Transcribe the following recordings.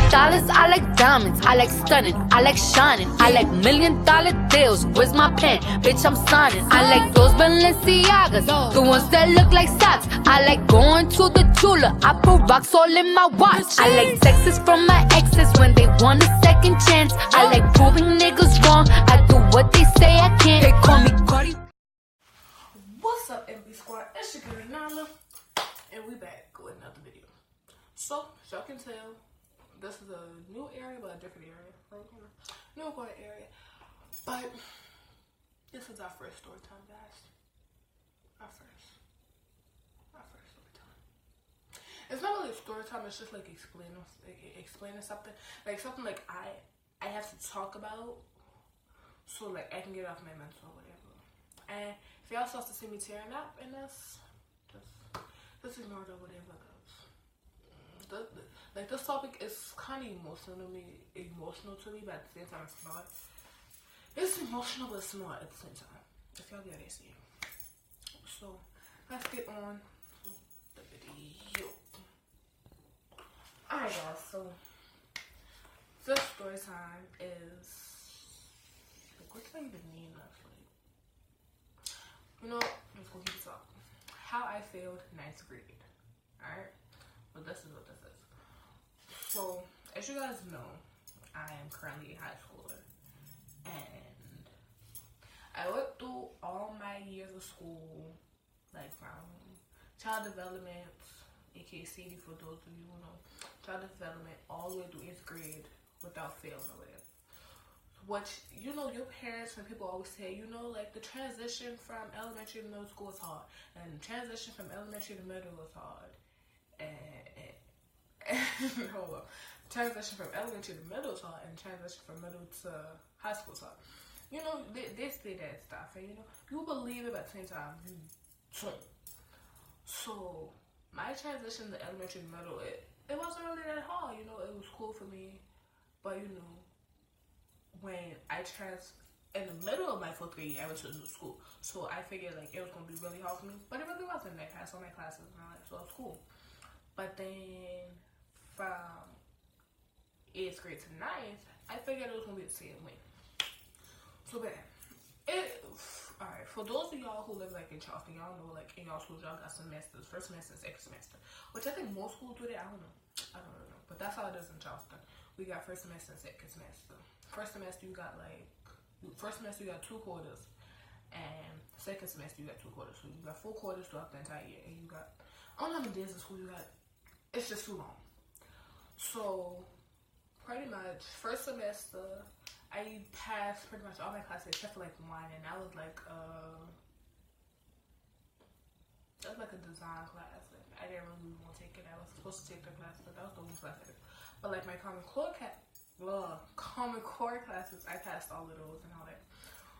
Dollars, I like diamonds, I like stunning, I like shining, I like $1,000,000 deals. Where's my pen? Bitch, I'm signing. I like those Balenciagas, the ones that look like socks. I like going to the Tula, I put rocks all in my watch. I like texts from my exes when they want a second chance. I like proving niggas wrong, I do what they say I can't. They call me Cardi. What's up, MB Squad? It's your girl Nala, and we back with another video. So, as y'all can tell, this is a new area, but a different area. New important area. But this is our first story time, guys. Our first story time. It's not really a story time, it's just like explaining something. Like something like I have to talk about, so like I can get off my mental or whatever. And if y'all supposed to see me tearing up in this, just ignore it or whatever. Like this topic is kind of emotional to me, but at the same time it's not. It's emotional, but it's not at the same time. If y'all get it, so let's get on to the video. Alright, guys. So this story time is like, what do I even mean? You know, let's go keep it talking. How I failed 9th grade. Alright. But this is what this is. So, as you guys know, I am currently a high schooler. And I went through all my years of school, like from child development, aka CD for those of you who know, child development, all the way through 8th grade without failing or whatever. What, you know, your parents and people always say, you know, like the transition from elementary to middle school is hard. And transition from elementary to middle is hard. Hold up. Transition from elementary to middle is hard, and transition from middle to high school is hard. You know, they say that stuff, and you know, you believe it, but at the same time, you don't. So, my transition to elementary to middle, it wasn't really that hard. You know, it was cool for me, but you know, when I in the middle of my 4th grade, I went to a new school, so I figured like it was gonna be really hard for me, but it really wasn't. Like I had so many classes and all that, so it was cool. But then from 8th grade to 9th, I figured it was gonna be the same way. So bad. Alright, for those of y'all who live like in Charleston, y'all know like in y'all schools y'all got semesters, first semester, second semester. Which I think most schools do that, I don't really know. But that's how it is in Charleston. We got first semester and second semester. First semester you got 2 quarters. And second semester you got 2 quarters. So you got 4 quarters throughout the entire year. And you got, I don't know how many days in school you got. It's just too long. So, pretty much, first semester, I passed pretty much all my classes except for like one, and that was like a design class. And I didn't really want to take it. I was supposed to take the class, but that was the only class I did. But like my Common Core classes, I passed all of those and all that.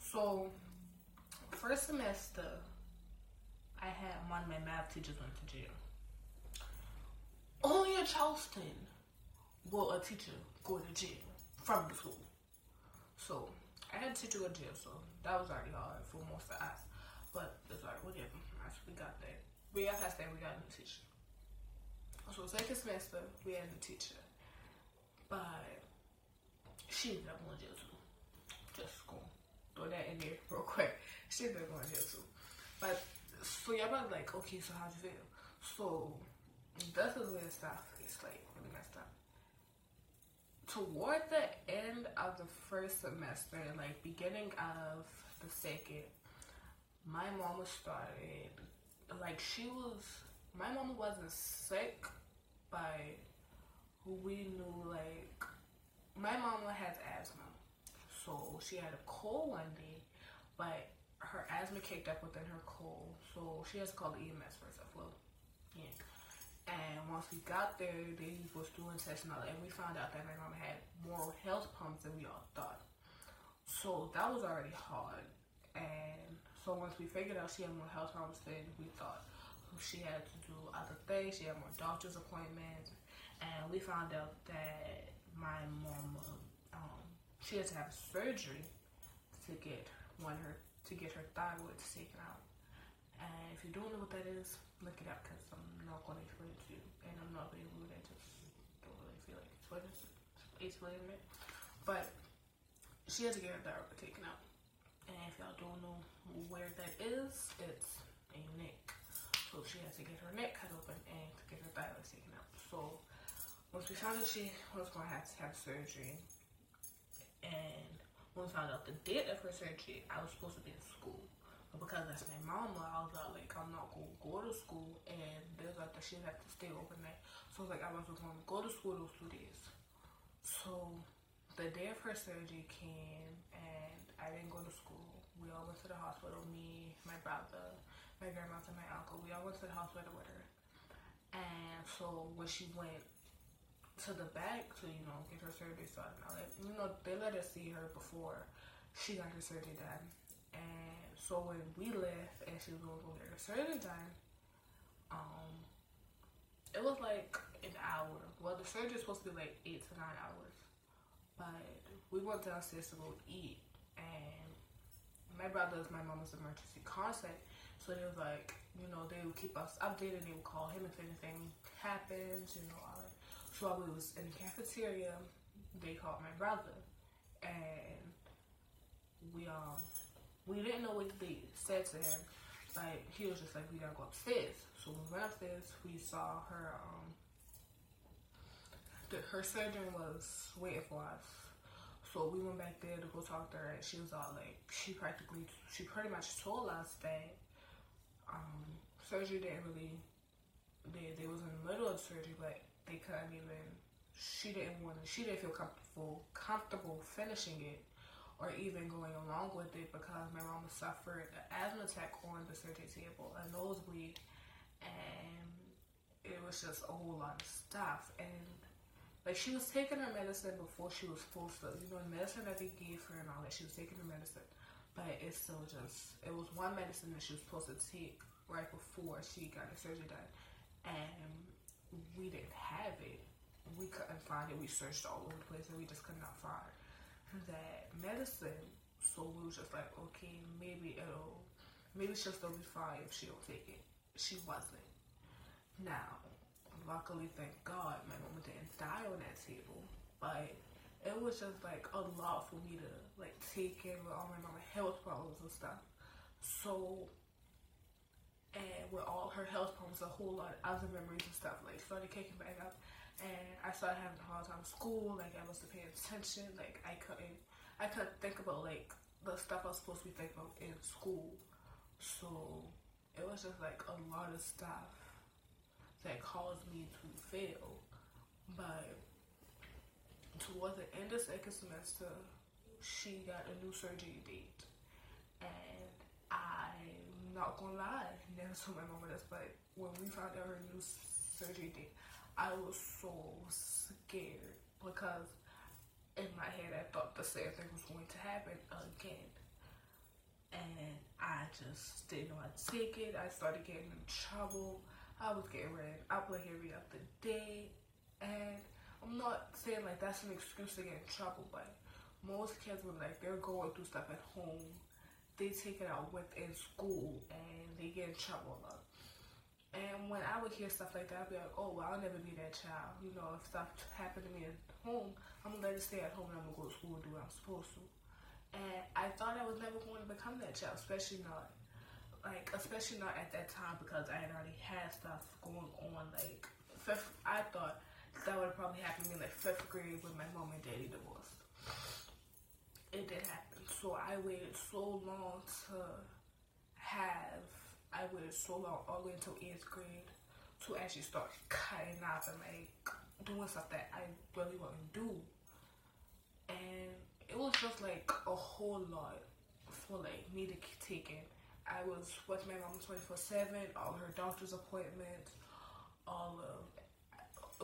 So, first semester, I had one of my math teachers went to jail. Only in Charleston will a teacher go to jail from the school. So, I had a teacher go to jail, so that was already hard for most of us. But it's alright, whatever. We got that. We got past that, we got a new teacher. So, second semester, we had a new teacher. But she ended up going to jail too. Just gonna throw that in there real quick. She ended up going to jail too. But, so y'all might be like, okay, so how'd you feel? So, this is where stuff is like really messed up. Toward the end of the first semester, like beginning of the second, my mama started, like my mama wasn't sick, but we knew like, my mama has asthma. So she had a cold one day, but her asthma kicked up within her cold. So she has to call the EMS first, yeah. And once we got there, they was doing tests and all that, and we found out that my mama had more health problems than we all thought. So that was already hard. And so once we figured out she had more health problems than we thought, she had to do other things. She had more doctor's appointments, and we found out that my mama, she had to have surgery to get one of her to get her thyroid taken out. And if you don't know what that is, look it up because I'm not going to explain it to you. And I'm not being rude, I just don't really feel like explaining it. But she has to get her thyroid taken out. And if y'all don't know where that is, it's a neck. So she has to get her neck cut open and to get her thyroid taken out. So once we found out she was going to have surgery, and when we found out the date of her surgery, I was supposed to be in school. But because that's my mama, I was like, I'm not going to go to school, and they was like that she'd have to stay overnight. So I was like, I wasn't going to go to school those 2 days. So the day of her surgery came, and I didn't go to school. We all went to the hospital, me, my brother, my grandmother, and my uncle. We all went to the hospital with her. And so when she went to the back to, get her surgery started, they let us see her before she got her surgery done. And so when we left and she was going to go get her surgery done, it was like an hour. Well, the surgery is supposed to be like 8 to 9 hours. But we went downstairs to go eat, and my brother is my mama's emergency contact. So they was like, they would keep us updated. They would call him if anything happens, all that. So while we was in the cafeteria, they called my brother, and we didn't know what they said to him. Like, he was just like, we gotta go upstairs. So when we went upstairs, we saw her, her surgeon was waiting for us. So we went back there to go talk to her, and she was all like, she pretty much told us that, surgery didn't really, they was in the middle of surgery, but they couldn't even, she didn't feel comfortable finishing it, or even going along with it, because my mama suffered an asthma attack on the surgery table, a nosebleed, and it was just a whole lot of stuff. And like, she was taking her medicine before she was supposed to, the medicine that they gave her and all that, she was taking her medicine, but it's still just, it was one medicine that she was supposed to take right before she got the surgery done, and we didn't have it. We couldn't find it. We searched all over the place, and we just could not find that medicine. So we was just like, okay, maybe she'll still be fine if she don't take it. She wasn't. Now, luckily, thank God, my mama didn't die on that table, but it was just like a lot for me to like take in with all my mama's health problems and stuff. So, and with all her health problems, a whole lot of other memories and stuff like started kicking back up. And I started having a hard time in school. Like, I wasn't paying attention. Like, I couldn't think about like the stuff I was supposed to be thinking about in school. So it was just like a lot of stuff that caused me to fail. But towards the end of second semester, she got a new surgery date, and I'm not gonna lie, never told my mama this, but when we found out her new surgery date, I was so scared, because in my head I thought the same thing was going to happen again, and I just didn't know how to take it. I started getting in trouble. I was getting ran up like every other day, and I'm not saying like that's an excuse to get in trouble, but most kids when like they're going through stuff at home, they take it out within school and they get in trouble a lot. And when I would hear stuff like that, I'd be like, oh, well, I'll never be that child. If stuff happened to me at home, I'm going to let it stay at home, and I'm going to go to school and do what I'm supposed to. And I thought I was never going to become that child, especially not at that time, because I had already had stuff going on. Like, I thought that would have probably happened to me like 5th grade when my mom and daddy divorced. It did happen. So I waited so long all the way until 8th grade to actually start cutting up and like doing stuff that I really want to do. And it was just like a whole lot for like me to take in. I was with my mom 24/7, all her doctor's appointments,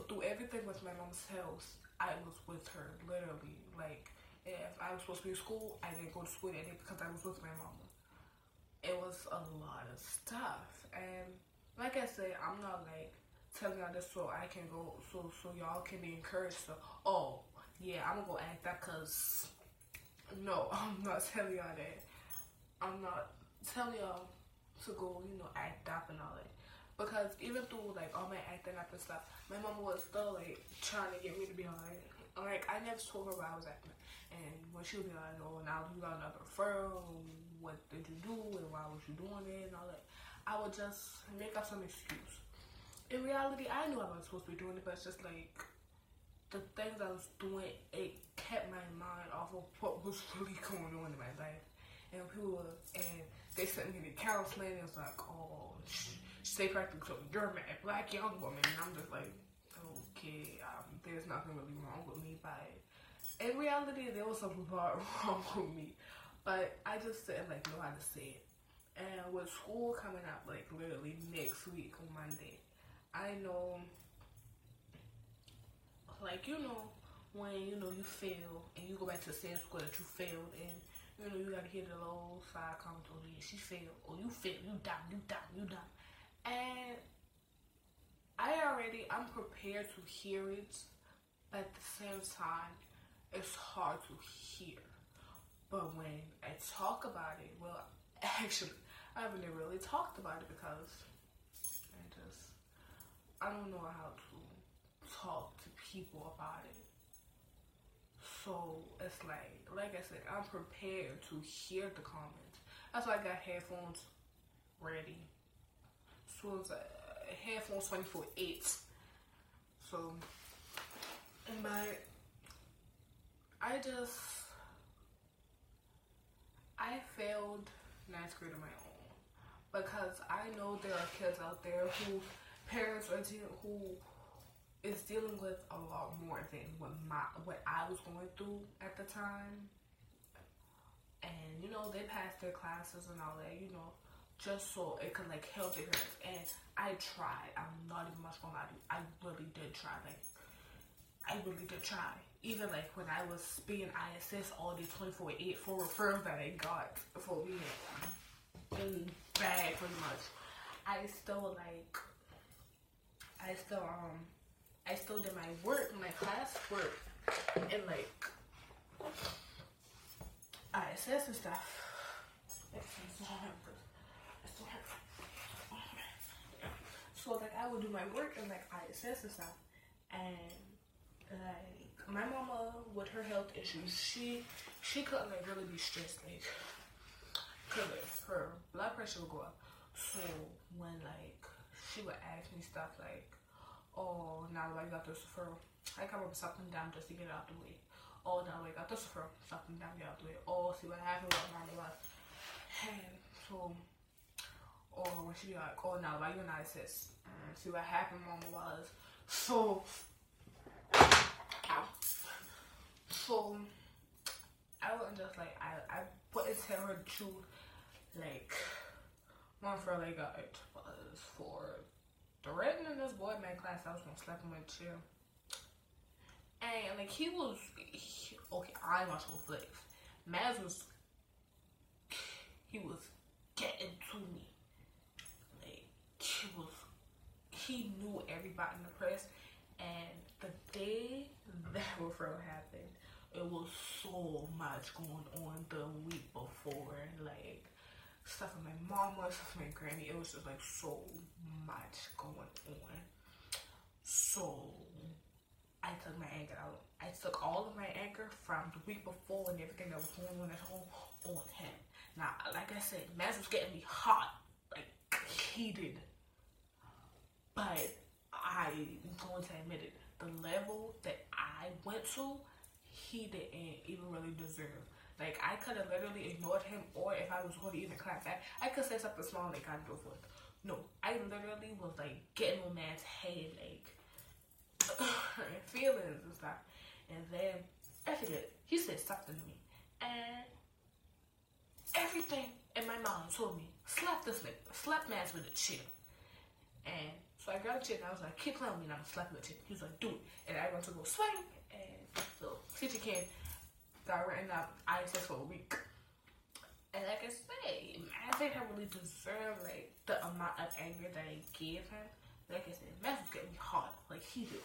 through everything with my mom's health. I was with her, literally. Like, if I was supposed to be in school, I didn't go to school that day because I was with my mama. It was a lot of stuff, and like I said, I'm not like telling y'all this so I can go, so y'all can be encouraged to, oh yeah, I'm gonna go act that, cause no, I'm not telling y'all that. I'm not telling y'all to go, act up and all that. Because even through, like, all my acting up and stuff, my mama was still, like, trying to get me to be alright. Like, I never told her why I was acting. And when she would be like, oh, now you got another referral, what did you do, and why was you doing it, and all that, I would just make up some excuse. In reality, I knew I wasn't supposed to be doing it, but it's just, like, the things I was doing, it kept my mind off of what was really going on in my life. And they sent me to counseling, and it was like, oh, they practically told me, you're a black young woman, and I'm just like, okay, there's nothing really wrong with me, but in reality, there was something wrong with me, but I just didn't, like, know how to say it. And with school coming up, like, literally next week on Monday, I know, like, when, you fail, and you go back to the same school that you failed, and, you gotta hear the little side comment, oh, yeah, she failed, or you failed, you dumb. And I'm prepared to hear it, but at the same time, it's hard to hear. But when I talk about it, well, actually, I haven't really talked about it because I don't know how to talk to people about it. So it's like I said, I'm prepared to hear the comments. That's why I got headphones ready. So it's headphones 24/8. So, I failed 9th grade on my own because I know there are kids out there who parents who is dealing with a lot more than what I was going through at the time. And they passed their classes and all that, just so it could like help their parents. And I tried. I'm not even much gonna lie to you. I really did try. Even like when I was being ISS all day 24/8 for referrals that I got for being in bad pretty much. I still did my work, my class work, and like ISS and stuff. So like I would do my work and like ISS and stuff, and like my mama with her health issues, she couldn't like really be stressed, like, cause like, her blood pressure would go up. So when like she would ask me stuff like, oh, now I got this referral, I come up with something down just to get it out the way. Oh, now I got this referral, something down, get out the way. Oh, see what happened with my life. And so, or when she be like, oh, now why you not sis? See what happened, mama was. So I wasn't just like, I wouldn't tell her the truth. Like, one referral I got was for threatening this boy in my class. I was gonna slap him in the chair. And like okay, I watched no flicks. Maz he was getting to me. Like, he knew everybody in the press. And the day that referral happened, it was so much going on the week before. Like, stuff with my mama, stuff with my granny. It was just like so much going on. So I took my anger out. I took all of my anger from the week before and everything that was going on at home on him. Now, like I said, Maz was getting me hot, like heated. But I'm going to admit it, the level that I went to, he didn't even really deserve. Like, I could have literally ignored him, or if I was going to even clap back, I could say something small like I do for. No, I literally was like getting on Man's head, like feelings and stuff. And then after that, he said something to me, and everything in my mind told me, slap this nigga, slap Maz with a chair. And so I grabbed a chair and I was like, keep playing with me and I'm slapping the chair. He was like, do it. And I went to go swing, and so teacher Ken got written up ISS for a week. And like I say, I think I really deserve like the amount of anger that I gave him. Like I said, Maz was getting me hard, like he did.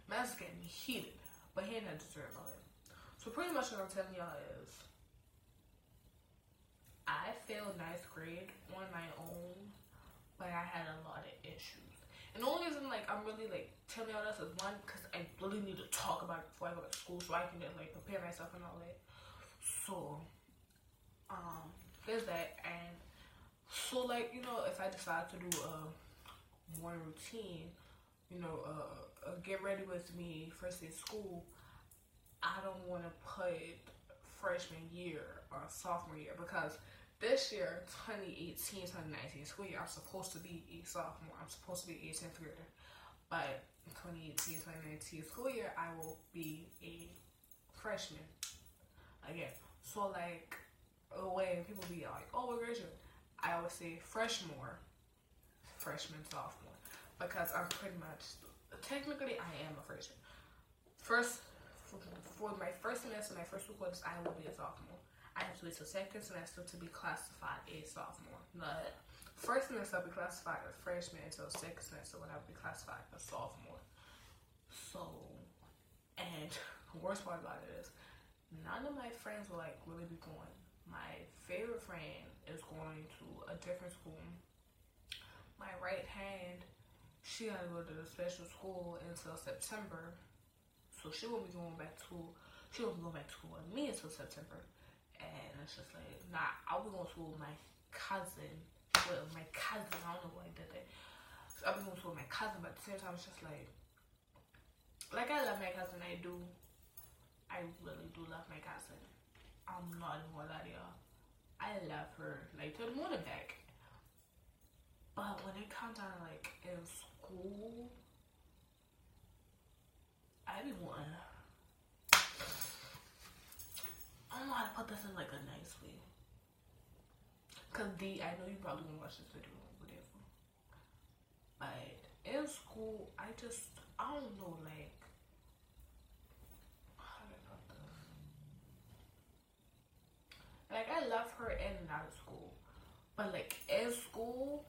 Maz was getting me heated, but he didn't deserve all that. So So pretty much what I'm telling y'all is, I failed 9th grade on my own, but I had a lot of issues. And the only reason like I'm really like telling y'all this is one, because I really need to talk about it before I go to school so I can just like prepare myself and all that. So there's that. And so like, you know, if I decide to do a morning routine, you know, get ready with me first day of school, I don't want to put freshman year or sophomore year, because this year, 2018-2019 school year, I'm supposed to be a sophomore. I'm supposed to be a 10th grader. But 2018-2019 school year, I will be a freshman again. So like, when people be like, oh, what grade you? I always say freshman, sophomore, because I'm pretty much, technically, I am a freshman. For my first semester, my first 2 quarters, I will be a sophomore. I have to wait till second semester to be classified a sophomore. But first semester I'll be classified as freshman until second semester when I'll be classified as sophomore. So, and the worst part about it is, none of my friends will like really be going. My favorite friend is going to a different school. My right hand, she had to go to the special school until September. So she won't be going back to school. She won't be going back to school with me until September. And it's just like, nah, I'll be going to school with my cousin. Well, my cousin, I don't know why I did that. So I'll be going to school with my cousin, but at the same time, it's just like I love my cousin, I do. I really do love my cousin. I'm not even gonna lie to y'all. I love her, like, to the moon and back. But when it comes down to, like, in school, I be wanting, I don't know how to put this in like a nice way. Cause D, I know you probably gonna watch this video or whatever. But in school, I don't know, like, how do I put this? Like, I love her in and out of school. But like, in school,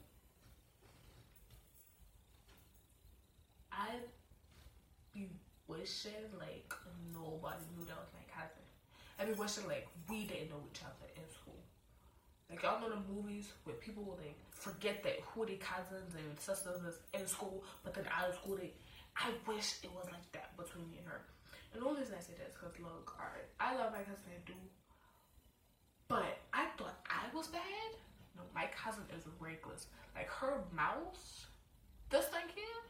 I be wishing like nobody knew that was my cousin. I be wishing like we didn't know each other in school. Like, y'all know the movies where people will like forget that who their cousins and sisters is in school, but then out of school I wish it was like that between me and her. And the only reason I say that is because, look, alright, I love my cousin, I do, but I thought I was bad. No, my cousin is reckless. Like, her mouse, this thing here.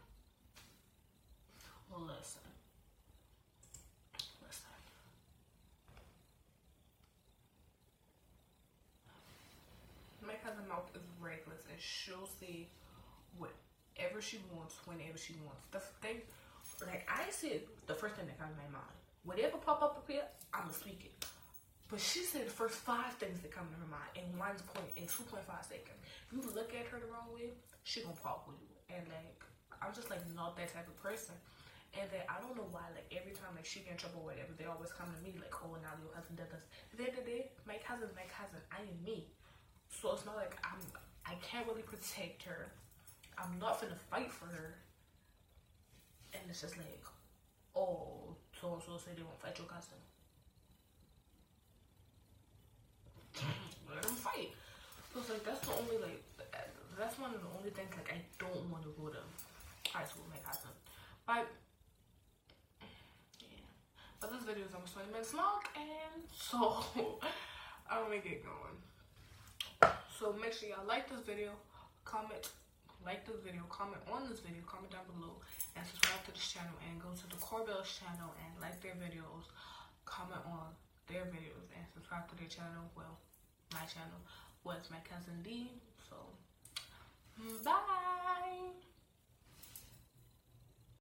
Well, listen. My cousin's mouth is reckless, and she'll say whatever she wants, whenever she wants. The thing, like, I said the first thing that comes to my mind. Whatever pop up here, I'ma speak it. But she said the first 5 things that come to her mind in 2.5 seconds. If you look at her the wrong way, she gonna pop with you. And like, I'm just like not that type of person. And then I don't know why, like, every time like she get in trouble or whatever, they always come to me like, oh, now your cousin did this. At the end of the day, my cousin's my cousin. I am me. So it's not like I can't really protect her. I'm not finna fight for her. And it's just like, oh, so and so say they won't fight your cousin. Let them fight. So it's like, that's the only, like, that's one of the only things, like, I don't want to go to high school with my cousin. But yeah. But this video is almost 20 minutes long, and so I'm gonna get going. So make sure y'all like this video, comment on this video, comment down below, and subscribe to this channel, and go to the Corbell's channel and like their videos, comment on their videos, and subscribe to their channel, well, my channel, with my cousin D. So, bye!